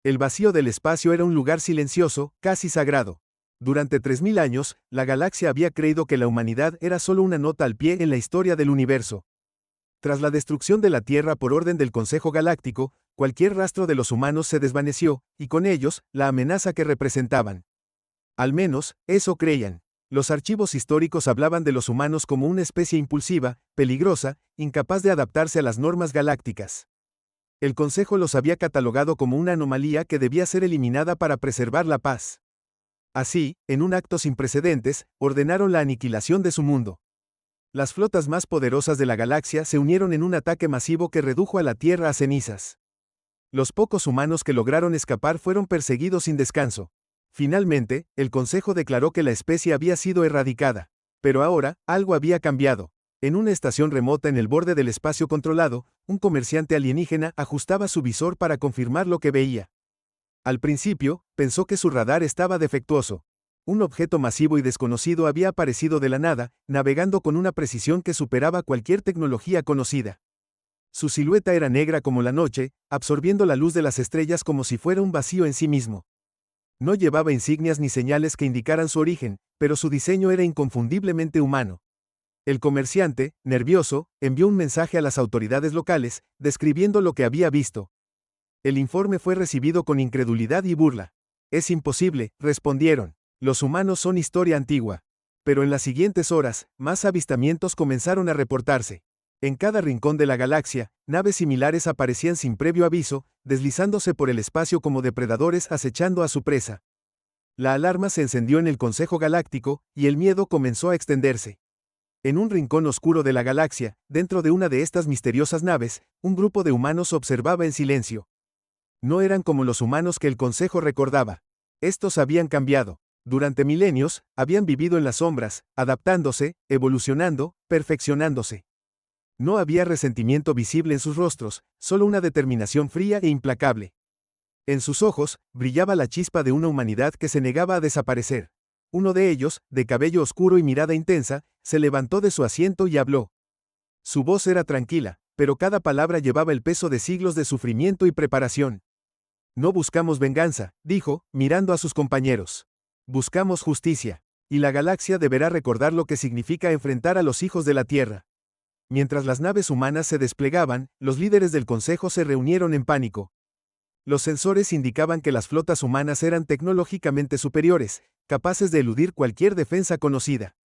El vacío del espacio era un lugar silencioso, casi sagrado. Durante 3000 años, la galaxia había creído que la humanidad era solo una nota al pie en la historia del universo. Tras la destrucción de la Tierra por orden del Consejo Galáctico, cualquier rastro de los humanos se desvaneció, y con ellos, la amenaza que representaban. Al menos, eso creían. Los archivos históricos hablaban de los humanos como una especie impulsiva, peligrosa, incapaz de adaptarse a las normas galácticas. El Consejo los había catalogado como una anomalía que debía ser eliminada para preservar la paz. Así, en un acto sin precedentes, ordenaron la aniquilación de su mundo. Las flotas más poderosas de la galaxia se unieron en un ataque masivo que redujo a la Tierra a cenizas. Los pocos humanos que lograron escapar fueron perseguidos sin descanso. Finalmente, el Consejo declaró que la especie había sido erradicada. Pero ahora, algo había cambiado. En una estación remota en el borde del espacio controlado, un comerciante alienígena ajustaba su visor para confirmar lo que veía. Al principio, pensó que su radar estaba defectuoso. Un objeto masivo y desconocido había aparecido de la nada, navegando con una precisión que superaba cualquier tecnología conocida. Su silueta era negra como la noche, absorbiendo la luz de las estrellas como si fuera un vacío en sí mismo. No llevaba insignias ni señales que indicaran su origen, pero su diseño era inconfundiblemente humano. El comerciante, nervioso, envió un mensaje a las autoridades locales, describiendo lo que había visto. El informe fue recibido con incredulidad y burla. Es imposible, respondieron. Los humanos son historia antigua. Pero en las siguientes horas, más avistamientos comenzaron a reportarse. En cada rincón de la galaxia, naves similares aparecían sin previo aviso, deslizándose por el espacio como depredadores acechando a su presa. La alarma se encendió en el Consejo Galáctico, y el miedo comenzó a extenderse. En un rincón oscuro de la galaxia, dentro de una de estas misteriosas naves, un grupo de humanos observaba en silencio. No eran como los humanos que el Consejo recordaba. Estos habían cambiado. Durante milenios, habían vivido en las sombras, adaptándose, evolucionando, perfeccionándose. No había resentimiento visible en sus rostros, solo una determinación fría e implacable. En sus ojos, brillaba la chispa de una humanidad que se negaba a desaparecer. Uno de ellos, de cabello oscuro y mirada intensa, se levantó de su asiento y habló. Su voz era tranquila, pero cada palabra llevaba el peso de siglos de sufrimiento y preparación. No buscamos venganza, dijo, mirando a sus compañeros. Buscamos justicia. Y la galaxia deberá recordar lo que significa enfrentar a los hijos de la Tierra. Mientras las naves humanas se desplegaban, los líderes del Consejo se reunieron en pánico. Los sensores indicaban que las flotas humanas eran tecnológicamente superiores, capaces de eludir cualquier defensa conocida.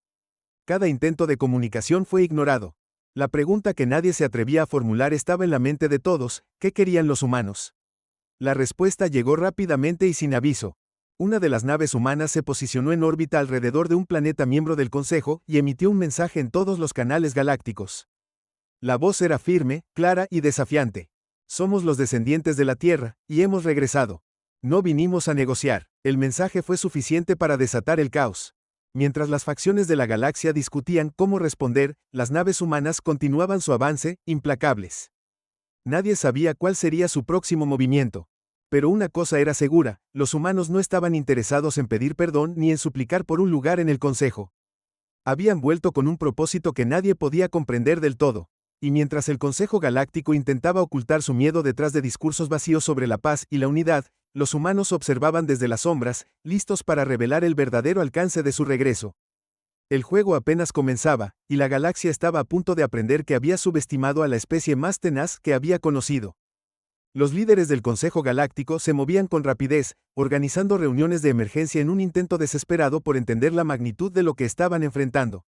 Cada intento de comunicación fue ignorado. La pregunta que nadie se atrevía a formular estaba en la mente de todos: ¿qué querían los humanos? La respuesta llegó rápidamente y sin aviso. Una de las naves humanas se posicionó en órbita alrededor de un planeta miembro del Consejo y emitió un mensaje en todos los canales galácticos. La voz era firme, clara y desafiante. Somos los descendientes de la Tierra, y hemos regresado. No vinimos a negociar. El mensaje fue suficiente para desatar el caos. Mientras las facciones de la galaxia discutían cómo responder, las naves humanas continuaban su avance, implacables. Nadie sabía cuál sería su próximo movimiento. Pero una cosa era segura: los humanos no estaban interesados en pedir perdón ni en suplicar por un lugar en el Consejo. Habían vuelto con un propósito que nadie podía comprender del todo. Y mientras el Consejo Galáctico intentaba ocultar su miedo detrás de discursos vacíos sobre la paz y la unidad, los humanos observaban desde las sombras, listos para revelar el verdadero alcance de su regreso. El juego apenas comenzaba, y la galaxia estaba a punto de aprender que había subestimado a la especie más tenaz que había conocido. Los líderes del Consejo Galáctico se movían con rapidez, organizando reuniones de emergencia en un intento desesperado por entender la magnitud de lo que estaban enfrentando.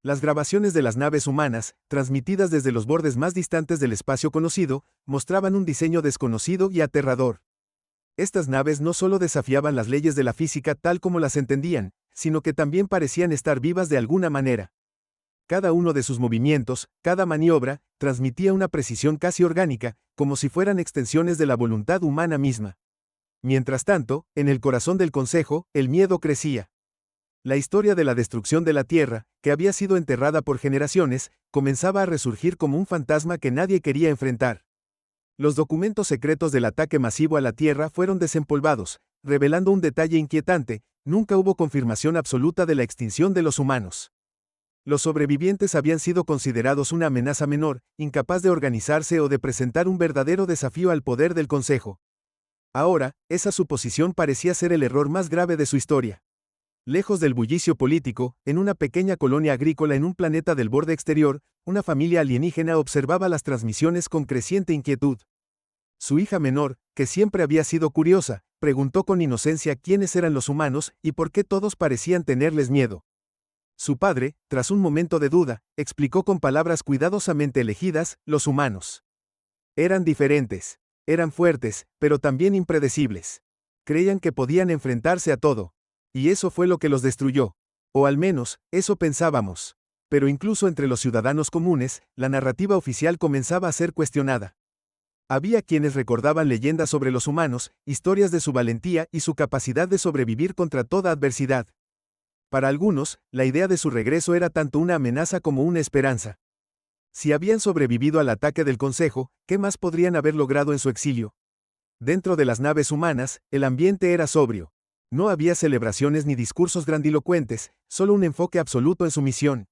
Las grabaciones de las naves humanas, transmitidas desde los bordes más distantes del espacio conocido, mostraban un diseño desconocido y aterrador. Estas naves no solo desafiaban las leyes de la física tal como las entendían, sino que también parecían estar vivas de alguna manera. Cada uno de sus movimientos, cada maniobra, transmitía una precisión casi orgánica, como si fueran extensiones de la voluntad humana misma. Mientras tanto, en el corazón del Consejo, el miedo crecía. La historia de la destrucción de la Tierra, que había sido enterrada por generaciones, comenzaba a resurgir como un fantasma que nadie quería enfrentar. Los documentos secretos del ataque masivo a la Tierra fueron desempolvados, revelando un detalle inquietante: nunca hubo confirmación absoluta de la extinción de los humanos. Los sobrevivientes habían sido considerados una amenaza menor, incapaz de organizarse o de presentar un verdadero desafío al poder del Consejo. Ahora, esa suposición parecía ser el error más grave de su historia. Lejos del bullicio político, en una pequeña colonia agrícola en un planeta del borde exterior, una familia alienígena observaba las transmisiones con creciente inquietud. Su hija menor, que siempre había sido curiosa, preguntó con inocencia quiénes eran los humanos y por qué todos parecían tenerles miedo. Su padre, tras un momento de duda, explicó con palabras cuidadosamente elegidas: los humanos eran diferentes. Eran fuertes, pero también impredecibles. Creían que podían enfrentarse a todo. Y eso fue lo que los destruyó. O al menos, eso pensábamos. Pero incluso entre los ciudadanos comunes, la narrativa oficial comenzaba a ser cuestionada. Había quienes recordaban leyendas sobre los humanos, historias de su valentía y su capacidad de sobrevivir contra toda adversidad. Para algunos, la idea de su regreso era tanto una amenaza como una esperanza. Si habían sobrevivido al ataque del Consejo, ¿qué más podrían haber logrado en su exilio? Dentro de las naves humanas, el ambiente era sobrio. No había celebraciones ni discursos grandilocuentes, solo un enfoque absoluto en su misión.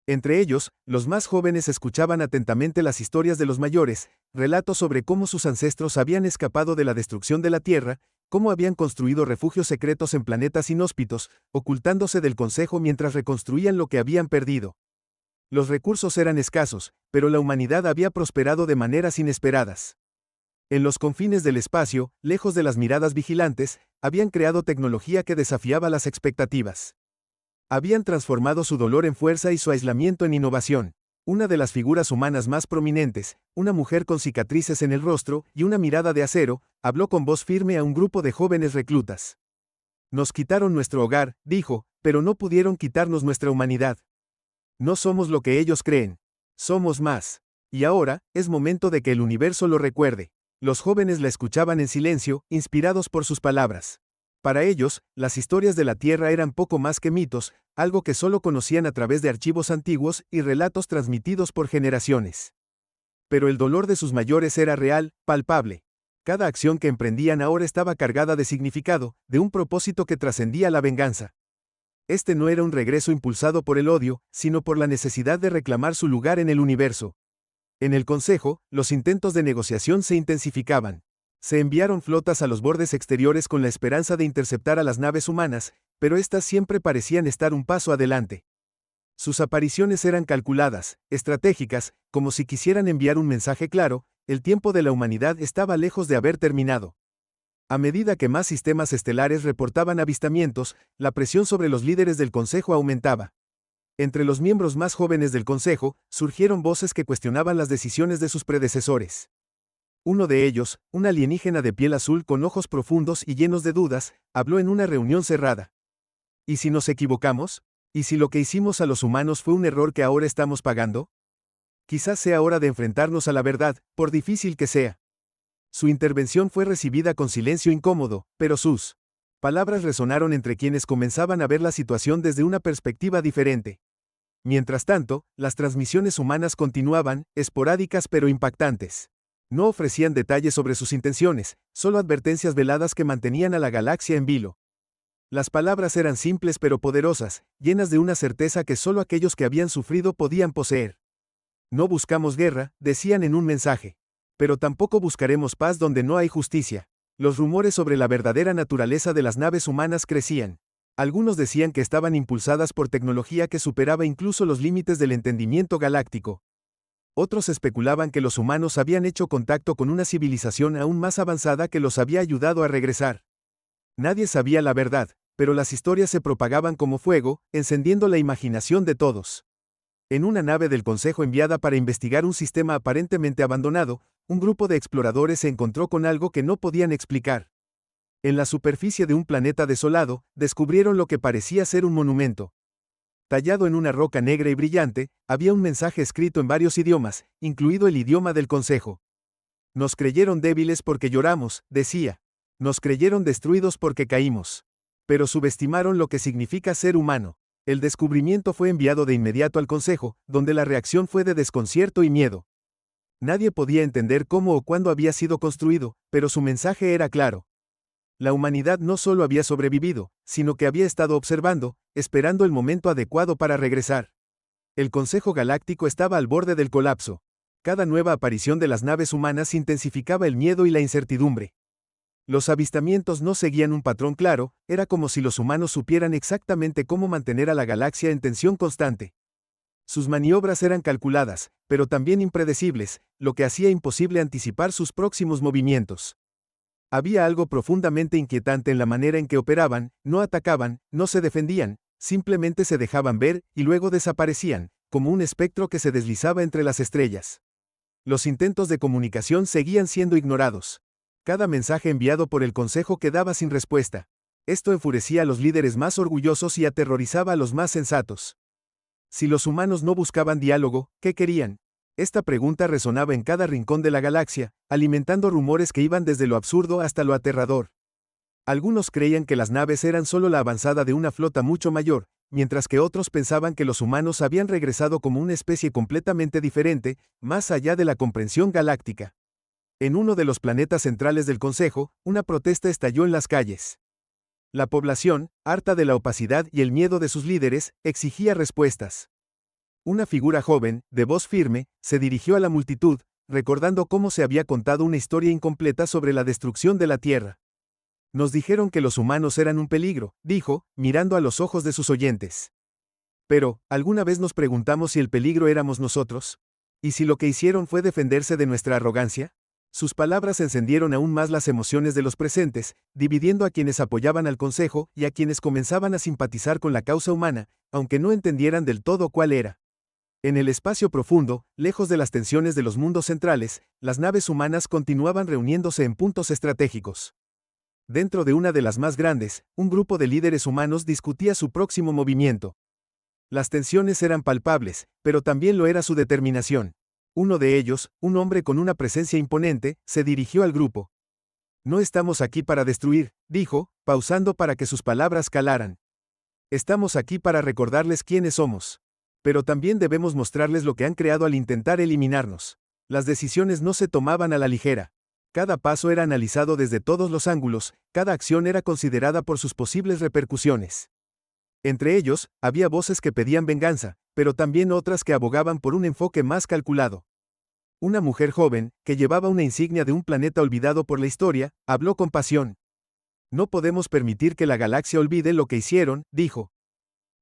Entre ellos, los más jóvenes escuchaban atentamente las historias de los mayores, relatos sobre cómo sus ancestros habían escapado de la destrucción de la Tierra, cómo habían construido refugios secretos en planetas inhóspitos, ocultándose del Consejo mientras reconstruían lo que habían perdido. Los recursos eran escasos, pero la humanidad había prosperado de maneras inesperadas. En los confines del espacio, lejos de las miradas vigilantes, habían creado tecnología que desafiaba las expectativas. Habían transformado su dolor en fuerza y su aislamiento en innovación. Una de las figuras humanas más prominentes, una mujer con cicatrices en el rostro y una mirada de acero, habló con voz firme a un grupo de jóvenes reclutas. Nos quitaron nuestro hogar, dijo, pero no pudieron quitarnos nuestra humanidad. No somos lo que ellos creen. Somos más. Y ahora, es momento de que el universo lo recuerde. Los jóvenes la escuchaban en silencio, inspirados por sus palabras. Para ellos, las historias de la Tierra eran poco más que mitos, algo que solo conocían a través de archivos antiguos y relatos transmitidos por generaciones. Pero el dolor de sus mayores era real, palpable. Cada acción que emprendían ahora estaba cargada de significado, de un propósito que trascendía la venganza. Este no era un regreso impulsado por el odio, sino por la necesidad de reclamar su lugar en el universo. En el Consejo, los intentos de negociación se intensificaban. Se enviaron flotas a los bordes exteriores con la esperanza de interceptar a las naves humanas, pero éstas siempre parecían estar un paso adelante. Sus apariciones eran calculadas, estratégicas, como si quisieran enviar un mensaje claro: el tiempo de la humanidad estaba lejos de haber terminado. A medida que más sistemas estelares reportaban avistamientos, la presión sobre los líderes del Consejo aumentaba. Entre los miembros más jóvenes del Consejo, surgieron voces que cuestionaban las decisiones de sus predecesores. Uno de ellos, un alienígena de piel azul con ojos profundos y llenos de dudas, habló en una reunión cerrada. ¿Y si nos equivocamos? ¿Y si lo que hicimos a los humanos fue un error que ahora estamos pagando? Quizás sea hora de enfrentarnos a la verdad, por difícil que sea. Su intervención fue recibida con silencio incómodo, pero sus palabras resonaron entre quienes comenzaban a ver la situación desde una perspectiva diferente. Mientras tanto, las transmisiones humanas continuaban, esporádicas pero impactantes. No ofrecían detalles sobre sus intenciones, solo advertencias veladas que mantenían a la galaxia en vilo. Las palabras eran simples pero poderosas, llenas de una certeza que solo aquellos que habían sufrido podían poseer. No buscamos guerra, decían en un mensaje. Pero tampoco buscaremos paz donde no hay justicia. Los rumores sobre la verdadera naturaleza de las naves humanas crecían. Algunos decían que estaban impulsadas por tecnología que superaba incluso los límites del entendimiento galáctico. Otros especulaban que los humanos habían hecho contacto con una civilización aún más avanzada que los había ayudado a regresar. Nadie sabía la verdad, pero las historias se propagaban como fuego, encendiendo la imaginación de todos. En una nave del Consejo enviada para investigar un sistema aparentemente abandonado, un grupo de exploradores se encontró con algo que no podían explicar. En la superficie de un planeta desolado, descubrieron lo que parecía ser un monumento. Tallado en una roca negra y brillante, había un mensaje escrito en varios idiomas, incluido el idioma del Consejo. Nos creyeron débiles porque lloramos, decía. Nos creyeron destruidos porque caímos. Pero subestimaron lo que significa ser humano. El descubrimiento fue enviado de inmediato al Consejo, donde la reacción fue de desconcierto y miedo. Nadie podía entender cómo o cuándo había sido construido, pero su mensaje era claro. La humanidad no solo había sobrevivido, sino que había estado observando, esperando el momento adecuado para regresar. El Consejo Galáctico estaba al borde del colapso. Cada nueva aparición de las naves humanas intensificaba el miedo y la incertidumbre. Los avistamientos no seguían un patrón claro, era como si los humanos supieran exactamente cómo mantener a la galaxia en tensión constante. Sus maniobras eran calculadas, pero también impredecibles, lo que hacía imposible anticipar sus próximos movimientos. Había algo profundamente inquietante en la manera en que operaban, no atacaban, no se defendían, simplemente se dejaban ver y luego desaparecían, como un espectro que se deslizaba entre las estrellas. Los intentos de comunicación seguían siendo ignorados. Cada mensaje enviado por el Consejo quedaba sin respuesta. Esto enfurecía a los líderes más orgullosos y aterrorizaba a los más sensatos. Si los humanos no buscaban diálogo, ¿qué querían? Esta pregunta resonaba en cada rincón de la galaxia, alimentando rumores que iban desde lo absurdo hasta lo aterrador. Algunos creían que las naves eran solo la avanzada de una flota mucho mayor, mientras que otros pensaban que los humanos habían regresado como una especie completamente diferente, más allá de la comprensión galáctica. En uno de los planetas centrales del Consejo, una protesta estalló en las calles. La población, harta de la opacidad y el miedo de sus líderes, exigía respuestas. Una figura joven, de voz firme, se dirigió a la multitud, recordando cómo se había contado una historia incompleta sobre la destrucción de la Tierra. Nos dijeron que los humanos eran un peligro, dijo, mirando a los ojos de sus oyentes. Pero, ¿alguna vez nos preguntamos si el peligro éramos nosotros? ¿Y si lo que hicieron fue defenderse de nuestra arrogancia? Sus palabras encendieron aún más las emociones de los presentes, dividiendo a quienes apoyaban al Consejo y a quienes comenzaban a simpatizar con la causa humana, aunque no entendieran del todo cuál era. En el espacio profundo, lejos de las tensiones de los mundos centrales, las naves humanas continuaban reuniéndose en puntos estratégicos. Dentro de una de las más grandes, un grupo de líderes humanos discutía su próximo movimiento. Las tensiones eran palpables, pero también lo era su determinación. Uno de ellos, un hombre con una presencia imponente, se dirigió al grupo. No estamos aquí para destruir, dijo, pausando para que sus palabras calaran. Estamos aquí para recordarles quiénes somos. Pero también debemos mostrarles lo que han creado al intentar eliminarnos. Las decisiones no se tomaban a la ligera. Cada paso era analizado desde todos los ángulos, cada acción era considerada por sus posibles repercusiones. Entre ellos, había voces que pedían venganza, pero también otras que abogaban por un enfoque más calculado. Una mujer joven, que llevaba una insignia de un planeta olvidado por la historia, habló con pasión. No podemos permitir que la galaxia olvide lo que hicieron, dijo.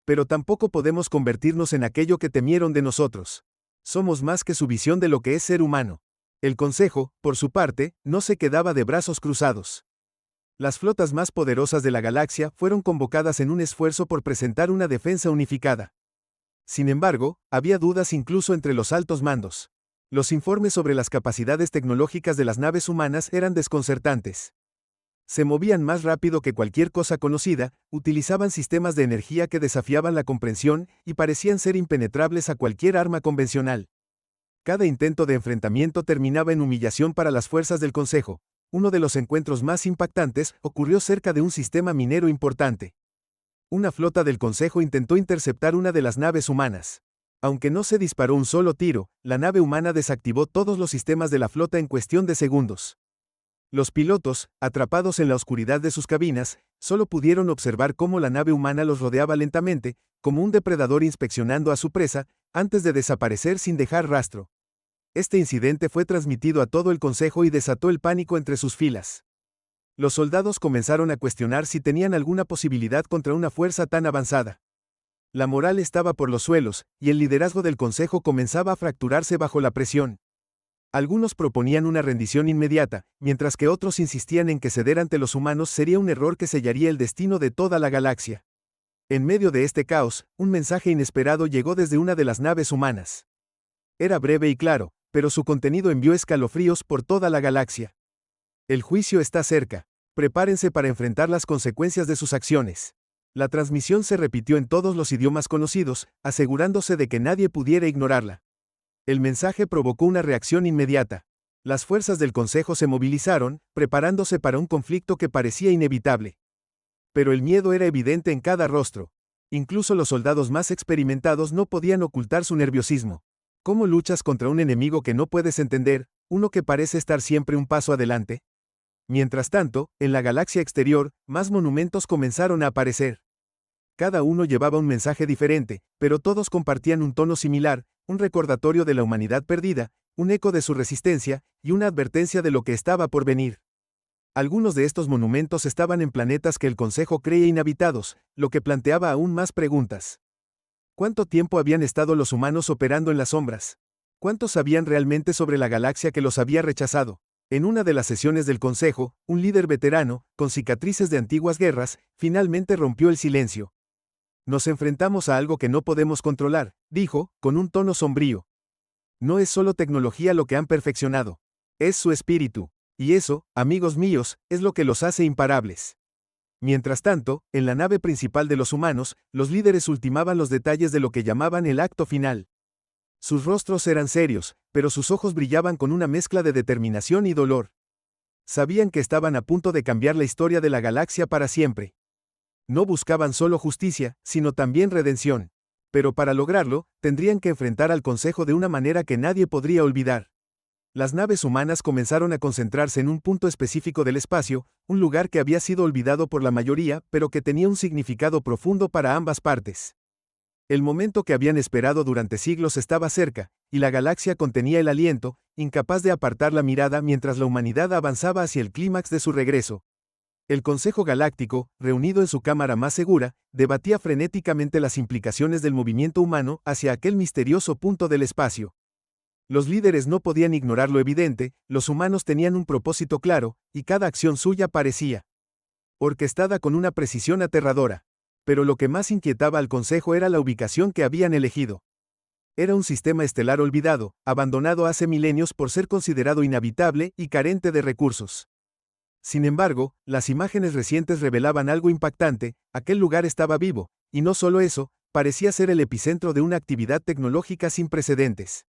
Pero tampoco podemos convertirnos en aquello que temieron de nosotros. Somos más que su visión de lo que es ser humano. El Consejo, por su parte, no se quedaba de brazos cruzados. Las flotas más poderosas de la galaxia fueron convocadas en un esfuerzo por presentar una defensa unificada. Sin embargo, había dudas incluso entre los altos mandos. Los informes sobre las capacidades tecnológicas de las naves humanas eran desconcertantes. Se movían más rápido que cualquier cosa conocida, utilizaban sistemas de energía que desafiaban la comprensión y parecían ser impenetrables a cualquier arma convencional. Cada intento de enfrentamiento terminaba en humillación para las fuerzas del Consejo. Uno de los encuentros más impactantes ocurrió cerca de un sistema minero importante. Una flota del Consejo intentó interceptar una de las naves humanas. Aunque no se disparó un solo tiro, la nave humana desactivó todos los sistemas de la flota en cuestión de segundos. Los pilotos, atrapados en la oscuridad de sus cabinas, solo pudieron observar cómo la nave humana los rodeaba lentamente, como un depredador inspeccionando a su presa, antes de desaparecer sin dejar rastro. Este incidente fue transmitido a todo el Consejo y desató el pánico entre sus filas. Los soldados comenzaron a cuestionar si tenían alguna posibilidad contra una fuerza tan avanzada. La moral estaba por los suelos, y el liderazgo del Consejo comenzaba a fracturarse bajo la presión. Algunos proponían una rendición inmediata, mientras que otros insistían en que ceder ante los humanos sería un error que sellaría el destino de toda la galaxia. En medio de este caos, un mensaje inesperado llegó desde una de las naves humanas. Era breve y claro, pero su contenido envió escalofríos por toda la galaxia. El juicio está cerca. Prepárense para enfrentar las consecuencias de sus acciones. La transmisión se repitió en todos los idiomas conocidos, asegurándose de que nadie pudiera ignorarla. El mensaje provocó una reacción inmediata. Las fuerzas del Consejo se movilizaron, preparándose para un conflicto que parecía inevitable. Pero el miedo era evidente en cada rostro. Incluso los soldados más experimentados no podían ocultar su nerviosismo. ¿Cómo luchas contra un enemigo que no puedes entender, uno que parece estar siempre un paso adelante? Mientras tanto, en la galaxia exterior, más monumentos comenzaron a aparecer. Cada uno llevaba un mensaje diferente, pero todos compartían un tono similar, un recordatorio de la humanidad perdida, un eco de su resistencia, y una advertencia de lo que estaba por venir. Algunos de estos monumentos estaban en planetas que el Consejo creía inhabitados, lo que planteaba aún más preguntas. ¿Cuánto tiempo habían estado los humanos operando en las sombras? ¿Cuántos sabían realmente sobre la galaxia que los había rechazado? En una de las sesiones del Consejo, un líder veterano, con cicatrices de antiguas guerras, finalmente rompió el silencio. Nos enfrentamos a algo que no podemos controlar, dijo, con un tono sombrío. No es solo tecnología lo que han perfeccionado. Es su espíritu. Y eso, amigos míos, es lo que los hace imparables. Mientras tanto, en la nave principal de los humanos, los líderes ultimaban los detalles de lo que llamaban el acto final. Sus rostros eran serios, pero sus ojos brillaban con una mezcla de determinación y dolor. Sabían que estaban a punto de cambiar la historia de la galaxia para siempre. No buscaban solo justicia, sino también redención. Pero para lograrlo, tendrían que enfrentar al Consejo de una manera que nadie podría olvidar. Las naves humanas comenzaron a concentrarse en un punto específico del espacio, un lugar que había sido olvidado por la mayoría, pero que tenía un significado profundo para ambas partes. El momento que habían esperado durante siglos estaba cerca, y la galaxia contenía el aliento, incapaz de apartar la mirada mientras la humanidad avanzaba hacia el clímax de su regreso. El Consejo Galáctico, reunido en su cámara más segura, debatía frenéticamente las implicaciones del movimiento humano hacia aquel misterioso punto del espacio. Los líderes no podían ignorar lo evidente, los humanos tenían un propósito claro, y cada acción suya parecía orquestada con una precisión aterradora. Pero lo que más inquietaba al Consejo era la ubicación que habían elegido. Era un sistema estelar olvidado, abandonado hace milenios por ser considerado inhabitable y carente de recursos. Sin embargo, las imágenes recientes revelaban algo impactante: aquel lugar estaba vivo, y no solo eso, parecía ser el epicentro de una actividad tecnológica sin precedentes.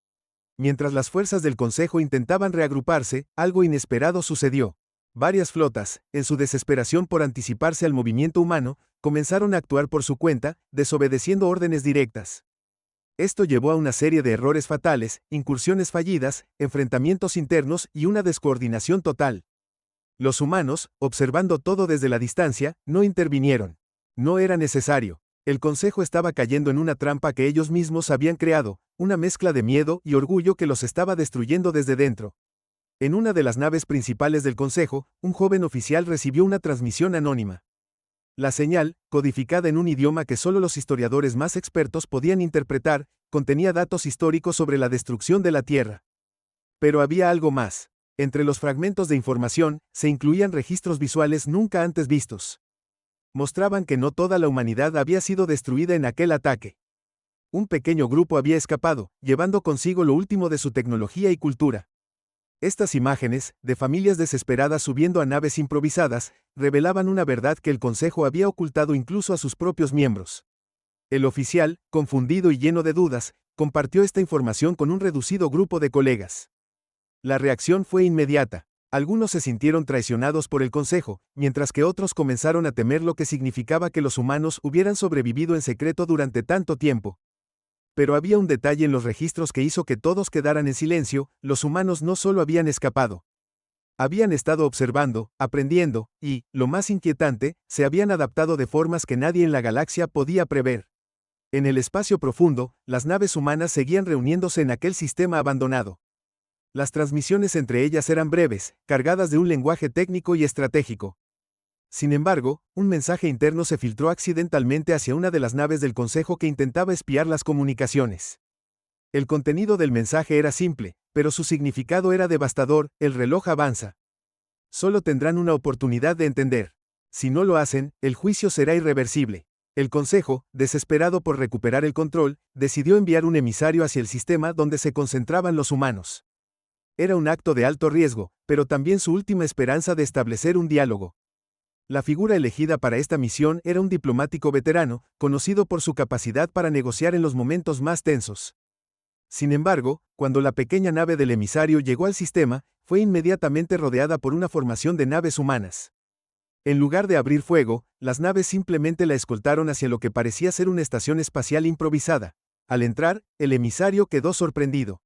Mientras las fuerzas del Consejo intentaban reagruparse, algo inesperado sucedió. Varias flotas, en su desesperación por anticiparse al movimiento humano, comenzaron a actuar por su cuenta, desobedeciendo órdenes directas. Esto llevó a una serie de errores fatales, incursiones fallidas, enfrentamientos internos y una descoordinación total. Los humanos, observando todo desde la distancia, no intervinieron. No era necesario. El Consejo estaba cayendo en una trampa que ellos mismos habían creado, una mezcla de miedo y orgullo que los estaba destruyendo desde dentro. En una de las naves principales del Consejo, un joven oficial recibió una transmisión anónima. La señal, codificada en un idioma que solo los historiadores más expertos podían interpretar, contenía datos históricos sobre la destrucción de la Tierra. Pero había algo más. Entre los fragmentos de información, se incluían registros visuales nunca antes vistos. Mostraban que no toda la humanidad había sido destruida en aquel ataque. Un pequeño grupo había escapado, llevando consigo lo último de su tecnología y cultura. Estas imágenes, de familias desesperadas subiendo a naves improvisadas, revelaban una verdad que el Consejo había ocultado incluso a sus propios miembros. El oficial, confundido y lleno de dudas, compartió esta información con un reducido grupo de colegas. La reacción fue inmediata. Algunos se sintieron traicionados por el Consejo, mientras que otros comenzaron a temer lo que significaba que los humanos hubieran sobrevivido en secreto durante tanto tiempo. Pero había un detalle en los registros que hizo que todos quedaran en silencio: los humanos no solo habían escapado. Habían estado observando, aprendiendo, y, lo más inquietante, se habían adaptado de formas que nadie en la galaxia podía prever. En el espacio profundo, las naves humanas seguían reuniéndose en aquel sistema abandonado. Las transmisiones entre ellas eran breves, cargadas de un lenguaje técnico y estratégico. Sin embargo, un mensaje interno se filtró accidentalmente hacia una de las naves del Consejo que intentaba espiar las comunicaciones. El contenido del mensaje era simple, pero su significado era devastador: el reloj avanza. Solo tendrán una oportunidad de entender. Si no lo hacen, el juicio será irreversible. El Consejo, desesperado por recuperar el control, decidió enviar un emisario hacia el sistema donde se concentraban los humanos. Era un acto de alto riesgo, pero también su última esperanza de establecer un diálogo. La figura elegida para esta misión era un diplomático veterano, conocido por su capacidad para negociar en los momentos más tensos. Sin embargo, cuando la pequeña nave del emisario llegó al sistema, fue inmediatamente rodeada por una formación de naves humanas. En lugar de abrir fuego, las naves simplemente la escoltaron hacia lo que parecía ser una estación espacial improvisada. Al entrar, el emisario quedó sorprendido.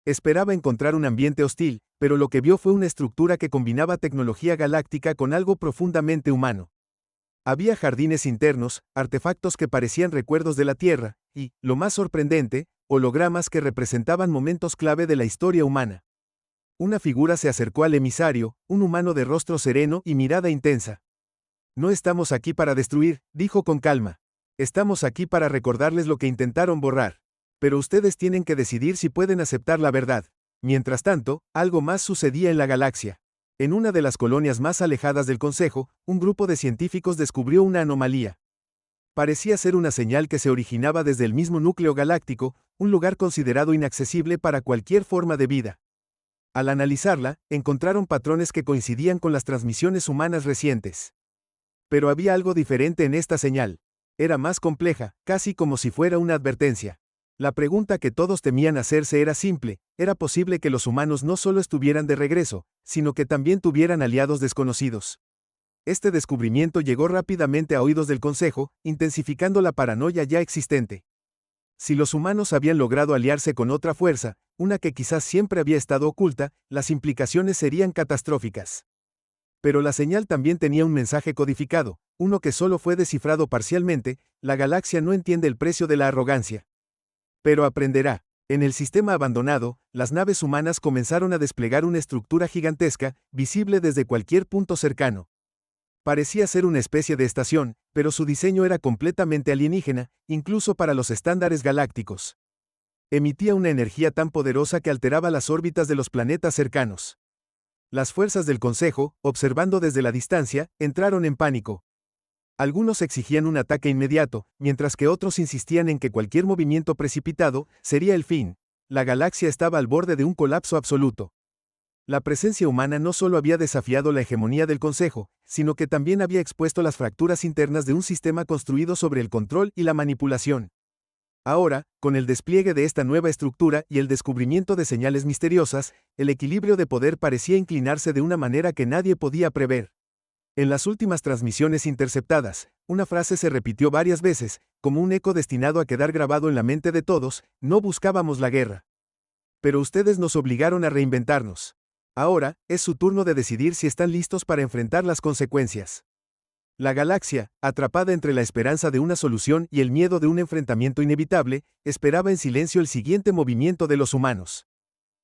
Esperaba encontrar un ambiente hostil, pero lo que vio fue una estructura que combinaba tecnología galáctica con algo profundamente humano. Había jardines internos, artefactos que parecían recuerdos de la Tierra, y, lo más sorprendente, hologramas que representaban momentos clave de la historia humana. Una figura se acercó al emisario, un humano de rostro sereno y mirada intensa. No estamos aquí para destruir, dijo con calma. Estamos aquí para recordarles lo que intentaron borrar. Pero ustedes tienen que decidir si pueden aceptar la verdad. Mientras tanto, algo más sucedía en la galaxia. En una de las colonias más alejadas del Consejo, un grupo de científicos descubrió una anomalía. Parecía ser una señal que se originaba desde el mismo núcleo galáctico, un lugar considerado inaccesible para cualquier forma de vida. Al analizarla, encontraron patrones que coincidían con las transmisiones humanas recientes. Pero había algo diferente en esta señal. Era más compleja, casi como si fuera una advertencia. La pregunta que todos temían hacerse era simple: ¿era posible que los humanos no solo estuvieran de regreso, sino que también tuvieran aliados desconocidos? Este descubrimiento llegó rápidamente a oídos del Consejo, intensificando la paranoia ya existente. Si los humanos habían logrado aliarse con otra fuerza, una que quizás siempre había estado oculta, las implicaciones serían catastróficas. Pero la señal también tenía un mensaje codificado, uno que solo fue descifrado parcialmente: la galaxia no entiende el precio de la arrogancia. Pero aprenderá. En el sistema abandonado, las naves humanas comenzaron a desplegar una estructura gigantesca, visible desde cualquier punto cercano. Parecía ser una especie de estación, pero su diseño era completamente alienígena, incluso para los estándares galácticos. Emitía una energía tan poderosa que alteraba las órbitas de los planetas cercanos. Las fuerzas del Consejo, observando desde la distancia, entraron en pánico. Algunos exigían un ataque inmediato, mientras que otros insistían en que cualquier movimiento precipitado sería el fin. La galaxia estaba al borde de un colapso absoluto. La presencia humana no solo había desafiado la hegemonía del Consejo, sino que también había expuesto las fracturas internas de un sistema construido sobre el control y la manipulación. Ahora, con el despliegue de esta nueva estructura y el descubrimiento de señales misteriosas, el equilibrio de poder parecía inclinarse de una manera que nadie podía prever. En las últimas transmisiones interceptadas, una frase se repitió varias veces, como un eco destinado a quedar grabado en la mente de todos: no buscábamos la guerra. Pero ustedes nos obligaron a reinventarnos. Ahora, es su turno de decidir si están listos para enfrentar las consecuencias. La galaxia, atrapada entre la esperanza de una solución y el miedo de un enfrentamiento inevitable, esperaba en silencio el siguiente movimiento de los humanos.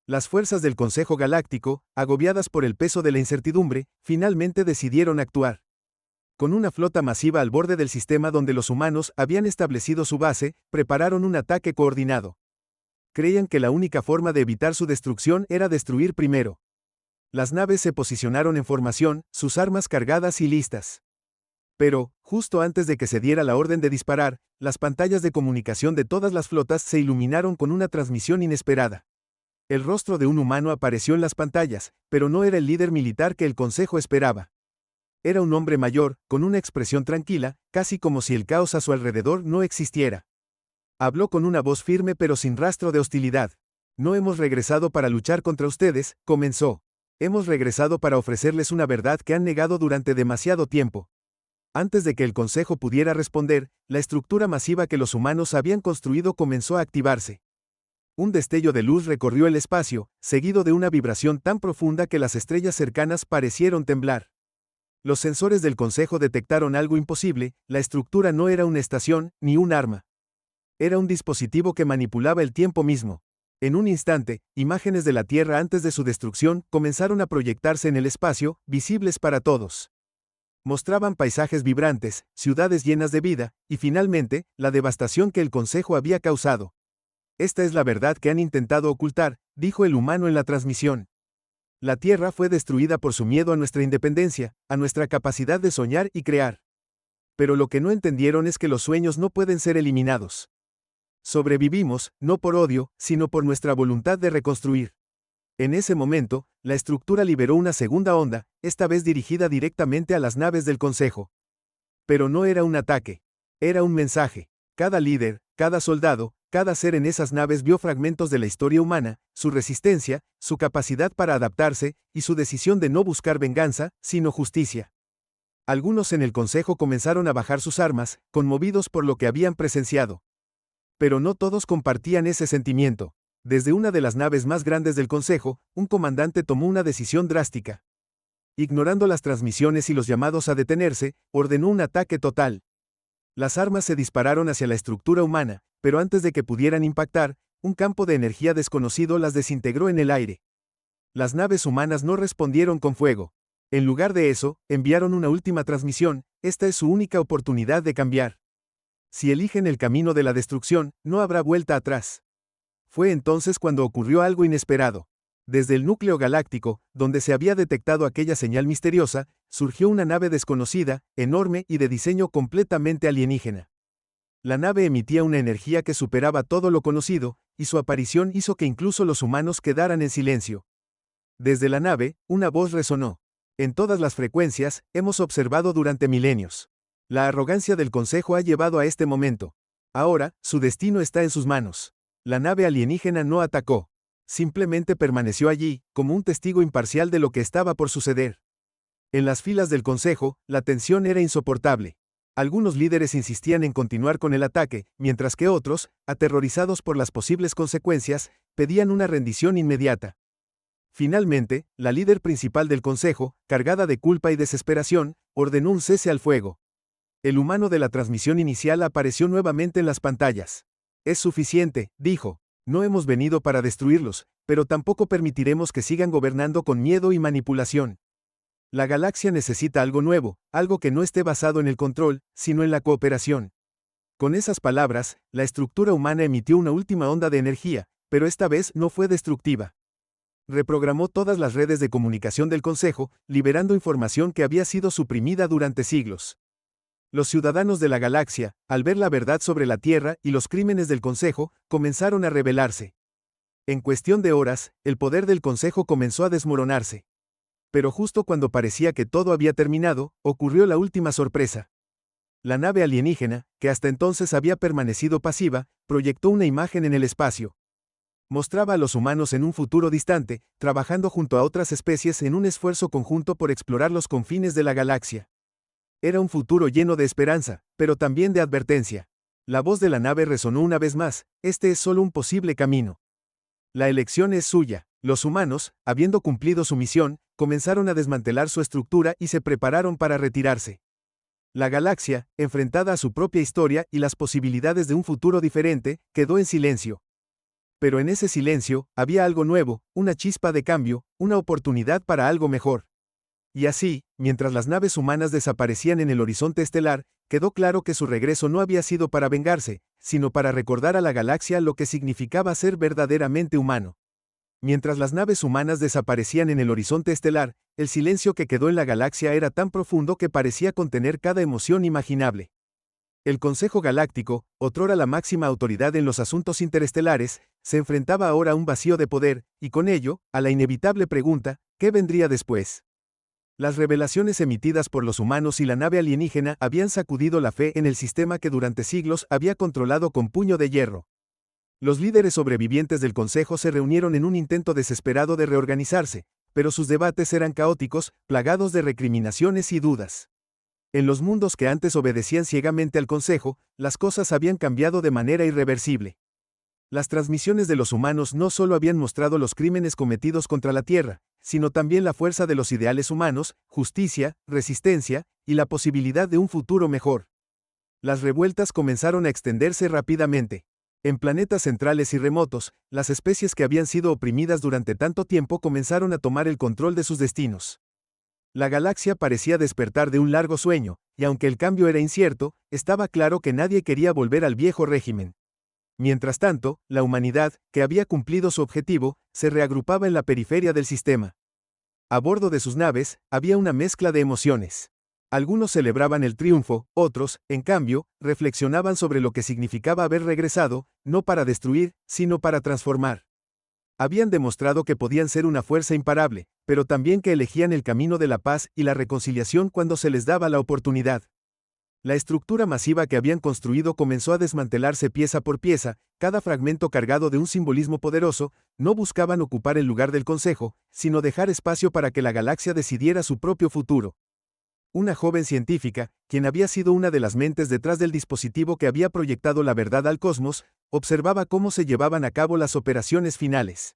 Las fuerzas del Consejo Galáctico, agobiadas por el peso de la incertidumbre, finalmente decidieron actuar. Con una flota masiva al borde del sistema donde los humanos habían establecido su base, prepararon un ataque coordinado. Creían que la única forma de evitar su destrucción era destruir primero. Las naves se posicionaron en formación, sus armas cargadas y listas. Pero, justo antes de que se diera la orden de disparar, las pantallas de comunicación de todas las flotas se iluminaron con una transmisión inesperada. El rostro de un humano apareció en las pantallas, pero no era el líder militar que el Consejo esperaba. Era un hombre mayor, con una expresión tranquila, casi como si el caos a su alrededor no existiera. Habló con una voz firme pero sin rastro de hostilidad. No hemos regresado para luchar contra ustedes, comenzó. Hemos regresado para ofrecerles una verdad que han negado durante demasiado tiempo. Antes de que el Consejo pudiera responder, la estructura masiva que los humanos habían construido comenzó a activarse. Un destello de luz recorrió el espacio, seguido de una vibración tan profunda que las estrellas cercanas parecieron temblar. Los sensores del Consejo detectaron algo imposible: la estructura no era una estación, ni un arma. Era un dispositivo que manipulaba el tiempo mismo. En un instante, imágenes de la Tierra antes de su destrucción comenzaron a proyectarse en el espacio, visibles para todos. Mostraban paisajes vibrantes, ciudades llenas de vida, y finalmente, la devastación que el Consejo había causado. Esta es la verdad que han intentado ocultar, dijo el humano en la transmisión. La Tierra fue destruida por su miedo a nuestra independencia, a nuestra capacidad de soñar y crear. Pero lo que no entendieron es que los sueños no pueden ser eliminados. Sobrevivimos, no por odio, sino por nuestra voluntad de reconstruir. En ese momento, la estructura liberó una segunda onda, esta vez dirigida directamente a las naves del Consejo. Pero no era un ataque. Era un mensaje. Cada líder, cada soldado, cada ser en esas naves vio fragmentos de la historia humana, su resistencia, su capacidad para adaptarse, y su decisión de no buscar venganza, sino justicia. Algunos en el Consejo comenzaron a bajar sus armas, conmovidos por lo que habían presenciado. Pero no todos compartían ese sentimiento. Desde una de las naves más grandes del Consejo, un comandante tomó una decisión drástica. Ignorando las transmisiones y los llamados a detenerse, ordenó un ataque total. Las armas se dispararon hacia la estructura humana, pero antes de que pudieran impactar, un campo de energía desconocido las desintegró en el aire. Las naves humanas no respondieron con fuego. En lugar de eso, enviaron una última transmisión: esta es su única oportunidad de cambiar. Si eligen el camino de la destrucción, no habrá vuelta atrás. Fue entonces cuando ocurrió algo inesperado. Desde el núcleo galáctico, donde se había detectado aquella señal misteriosa, surgió una nave desconocida, enorme y de diseño completamente alienígena. La nave emitía una energía que superaba todo lo conocido, y su aparición hizo que incluso los humanos quedaran en silencio. Desde la nave, una voz resonó. En todas las frecuencias, hemos observado durante milenios. La arrogancia del Consejo ha llevado a este momento. Ahora, su destino está en sus manos. La nave alienígena no atacó. Simplemente permaneció allí, como un testigo imparcial de lo que estaba por suceder. En las filas del Consejo, la tensión era insoportable. Algunos líderes insistían en continuar con el ataque, mientras que otros, aterrorizados por las posibles consecuencias, pedían una rendición inmediata. Finalmente, la líder principal del Consejo, cargada de culpa y desesperación, ordenó un cese al fuego. El humano de la transmisión inicial apareció nuevamente en las pantallas. Es suficiente, dijo. No hemos venido para destruirlos, pero tampoco permitiremos que sigan gobernando con miedo y manipulación. La galaxia necesita algo nuevo, algo que no esté basado en el control, sino en la cooperación. Con esas palabras, la estructura humana emitió una última onda de energía, pero esta vez no fue destructiva. Reprogramó todas las redes de comunicación del Consejo, liberando información que había sido suprimida durante siglos. Los ciudadanos de la galaxia, al ver la verdad sobre la Tierra y los crímenes del Consejo, comenzaron a rebelarse. En cuestión de horas, el poder del Consejo comenzó a desmoronarse. Pero justo cuando parecía que todo había terminado, ocurrió la última sorpresa. La nave alienígena, que hasta entonces había permanecido pasiva, proyectó una imagen en el espacio. Mostraba a los humanos en un futuro distante, trabajando junto a otras especies en un esfuerzo conjunto por explorar los confines de la galaxia. Era un futuro lleno de esperanza, pero también de advertencia. La voz de la nave resonó una vez más: este es solo un posible camino. La elección es suya. Los humanos, habiendo cumplido su misión, comenzaron a desmantelar su estructura y se prepararon para retirarse. La galaxia, enfrentada a su propia historia y las posibilidades de un futuro diferente, quedó en silencio. Pero en ese silencio, había algo nuevo, una chispa de cambio, una oportunidad para algo mejor. Y así, mientras las naves humanas desaparecían en el horizonte estelar, quedó claro que su regreso no había sido para vengarse, sino para recordar a la galaxia lo que significaba ser verdaderamente humano. Mientras las naves humanas desaparecían en el horizonte estelar, el silencio que quedó en la galaxia era tan profundo que parecía contener cada emoción imaginable. El Consejo Galáctico, otrora la máxima autoridad en los asuntos interestelares, se enfrentaba ahora a un vacío de poder, y con ello, a la inevitable pregunta: ¿qué vendría después? Las revelaciones emitidas por los humanos y la nave alienígena habían sacudido la fe en el sistema que durante siglos había controlado con puño de hierro. Los líderes sobrevivientes del Consejo se reunieron en un intento desesperado de reorganizarse, pero sus debates eran caóticos, plagados de recriminaciones y dudas. En los mundos que antes obedecían ciegamente al Consejo, las cosas habían cambiado de manera irreversible. Las transmisiones de los humanos no solo habían mostrado los crímenes cometidos contra la Tierra, sino también la fuerza de los ideales humanos, justicia, resistencia, y la posibilidad de un futuro mejor. Las revueltas comenzaron a extenderse rápidamente. En planetas centrales y remotos, las especies que habían sido oprimidas durante tanto tiempo comenzaron a tomar el control de sus destinos. La galaxia parecía despertar de un largo sueño, y aunque el cambio era incierto, estaba claro que nadie quería volver al viejo régimen. Mientras tanto, la humanidad, que había cumplido su objetivo, se reagrupaba en la periferia del sistema. A bordo de sus naves, había una mezcla de emociones. Algunos celebraban el triunfo, otros, en cambio, reflexionaban sobre lo que significaba haber regresado, no para destruir, sino para transformar. Habían demostrado que podían ser una fuerza imparable, pero también que elegían el camino de la paz y la reconciliación cuando se les daba la oportunidad. La estructura masiva que habían construido comenzó a desmantelarse pieza por pieza, cada fragmento cargado de un simbolismo poderoso. No buscaban ocupar el lugar del Consejo, sino dejar espacio para que la galaxia decidiera su propio futuro. Una joven científica, quien había sido una de las mentes detrás del dispositivo que había proyectado la verdad al cosmos, observaba cómo se llevaban a cabo las operaciones finales.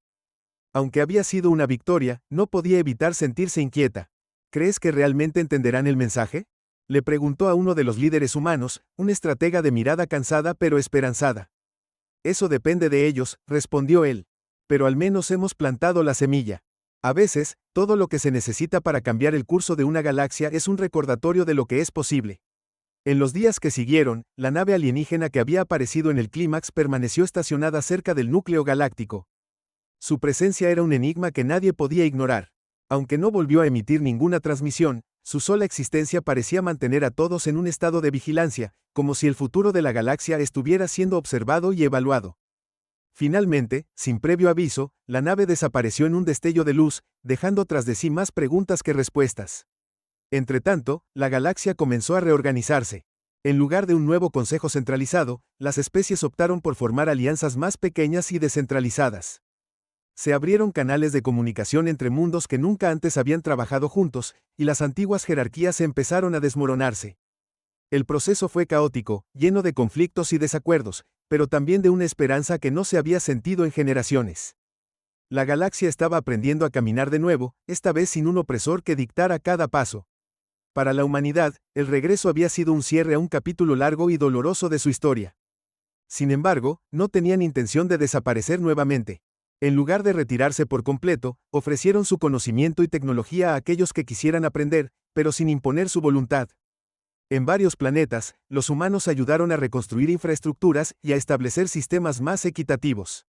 Aunque había sido una victoria, no podía evitar sentirse inquieta. ¿Crees que realmente entenderán el mensaje?, le preguntó a uno de los líderes humanos, un estratega de mirada cansada pero esperanzada. Eso depende de ellos, respondió él. Pero al menos hemos plantado la semilla. A veces, todo lo que se necesita para cambiar el curso de una galaxia es un recordatorio de lo que es posible. En los días que siguieron, la nave alienígena que había aparecido en el clímax permaneció estacionada cerca del núcleo galáctico. Su presencia era un enigma que nadie podía ignorar. Aunque no volvió a emitir ninguna transmisión, su sola existencia parecía mantener a todos en un estado de vigilancia, como si el futuro de la galaxia estuviera siendo observado y evaluado. Finalmente, sin previo aviso, la nave desapareció en un destello de luz, dejando tras de sí más preguntas que respuestas. Entretanto, la galaxia comenzó a reorganizarse. En lugar de un nuevo consejo centralizado, las especies optaron por formar alianzas más pequeñas y descentralizadas. Se abrieron canales de comunicación entre mundos que nunca antes habían trabajado juntos, y las antiguas jerarquías empezaron a desmoronarse. El proceso fue caótico, lleno de conflictos y desacuerdos, pero también de una esperanza que no se había sentido en generaciones. La galaxia estaba aprendiendo a caminar de nuevo, esta vez sin un opresor que dictara cada paso. Para la humanidad, el regreso había sido un cierre a un capítulo largo y doloroso de su historia. Sin embargo, no tenían intención de desaparecer nuevamente. En lugar de retirarse por completo, ofrecieron su conocimiento y tecnología a aquellos que quisieran aprender, pero sin imponer su voluntad. En varios planetas, los humanos ayudaron a reconstruir infraestructuras y a establecer sistemas más equitativos.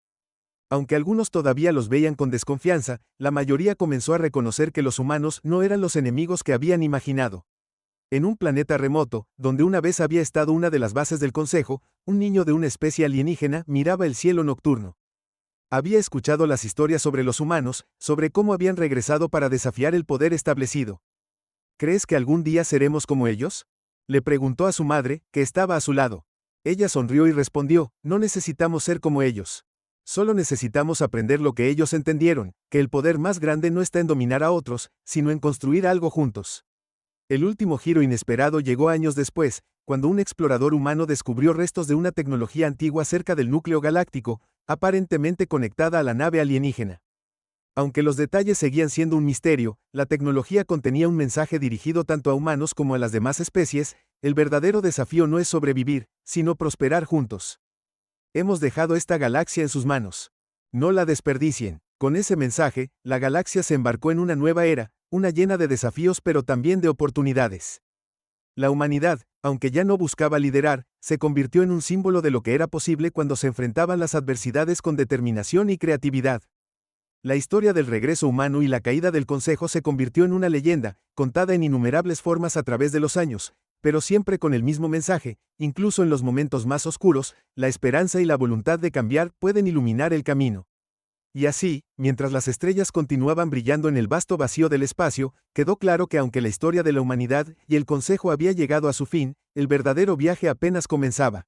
Aunque algunos todavía los veían con desconfianza, la mayoría comenzó a reconocer que los humanos no eran los enemigos que habían imaginado. En un planeta remoto, donde una vez había estado una de las bases del Consejo, un niño de una especie alienígena miraba el cielo nocturno. Había escuchado las historias sobre los humanos, sobre cómo habían regresado para desafiar el poder establecido. ¿Crees que algún día seremos como ellos?, le preguntó a su madre, que estaba a su lado. Ella sonrió y respondió, no necesitamos ser como ellos. Solo necesitamos aprender lo que ellos entendieron, que el poder más grande no está en dominar a otros, sino en construir algo juntos. El último giro inesperado llegó años después, cuando un explorador humano descubrió restos de una tecnología antigua cerca del núcleo galáctico, aparentemente conectada a la nave alienígena. Aunque los detalles seguían siendo un misterio, la tecnología contenía un mensaje dirigido tanto a humanos como a las demás especies. El verdadero desafío no es sobrevivir, sino prosperar juntos. Hemos dejado esta galaxia en sus manos. No la desperdicien. Con ese mensaje, la galaxia se embarcó en una nueva era, una llena de desafíos pero también de oportunidades. La humanidad, aunque ya no buscaba liderar, se convirtió en un símbolo de lo que era posible cuando se enfrentaban las adversidades con determinación y creatividad. La historia del regreso humano y la caída del Consejo se convirtió en una leyenda, contada en innumerables formas a través de los años, pero siempre con el mismo mensaje. Incluso en los momentos más oscuros, la esperanza y la voluntad de cambiar pueden iluminar el camino. Y así, mientras las estrellas continuaban brillando en el vasto vacío del espacio, quedó claro que aunque la historia de la humanidad y el Consejo había llegado a su fin, el verdadero viaje apenas comenzaba.